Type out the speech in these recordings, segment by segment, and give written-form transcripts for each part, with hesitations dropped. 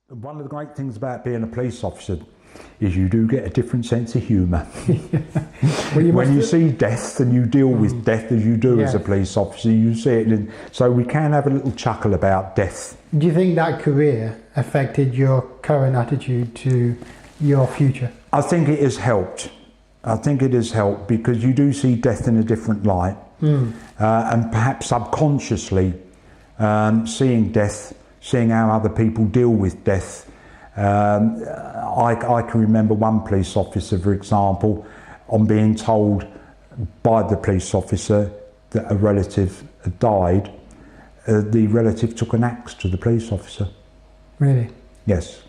One of the great things about being a police officer is you do get a different sense of humour. When you see death and you deal with death as you do as a police officer, you see it. So we can have a little chuckle about death. Do you think that career affected your current attitude to your future? I think it has helped. I think it has helped because you do see death in a different light. And perhaps subconsciously seeing death, seeing how other people deal with death. I can remember one police officer, for example, on being told by the police officer that a relative had died, the relative took an axe to the police officer. Really? Yes.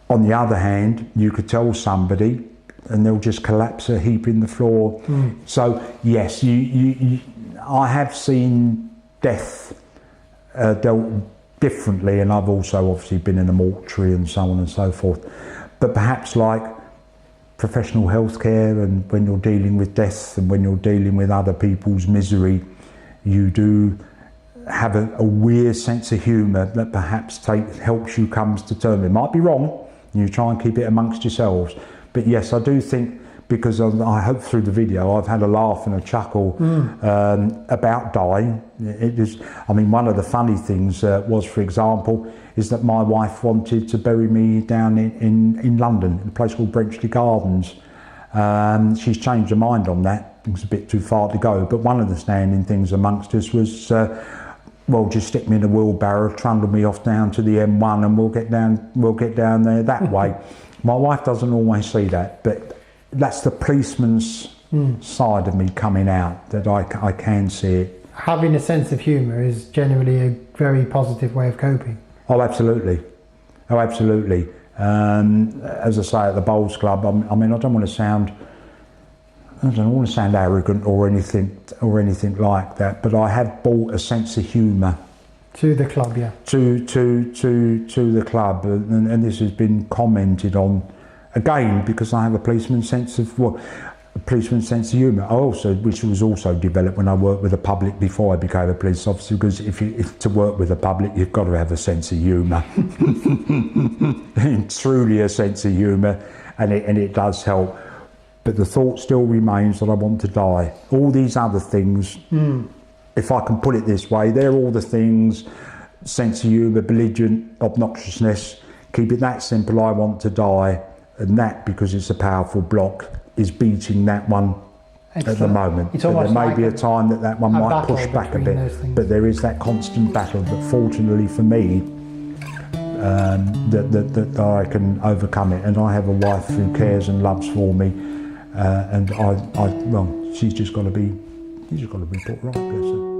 On the other hand, you could tell somebody and they'll just collapse a heap in the floor. So yes, I have seen death dealt differently, and I've also obviously been in a mortuary and so on and so forth. But perhaps like professional healthcare, and when you're dealing with death and when you're dealing with other people's misery, you do have a weird sense of humour that perhaps helps you come to terms. It might be wrong, and you try and keep it amongst yourselves. But yes, I do think, because I hope through the video I've had a laugh and a chuckle about dying. It is, I mean, one of the funny things was, for example, is that my wife wanted to bury me down in London, in a place called Brenchley Gardens. She's changed her mind on that. It was a bit too far to go. But one of the standing things amongst us was, well, just stick me in a wheelbarrow, trundle me off down to the M1, and we'll get down there that way. My wife doesn't always see that, but that's the policeman's side of me coming out, that I can see it. Having a sense of humour is generally a very positive way of coping. Oh, absolutely. Oh, absolutely. As I say, at the Bowls Club, I mean, I don't want to sound arrogant or anything like that, but I have brought a sense of humour to the club, yeah. To the club, and this has been commented on again because I have a policeman's sense of humour. Which was also developed when I worked with the public before I became a police officer. Because if to work with the public, you've got to have a sense of humour, truly a sense of humour, and it does help. But the thought still remains that I want to die. All these other things. If I can put it this way, they're all the things: sense of humour, belligerent, obnoxiousness. Keep it that simple. I want to die, and that, because it's a powerful block, is beating that one at the moment. But there may be a time that one might push back a bit, but there is that constant battle. But fortunately for me, that I can overcome it, and I have a wife who cares and loves for me, and well, she's just got to be put right, bless her.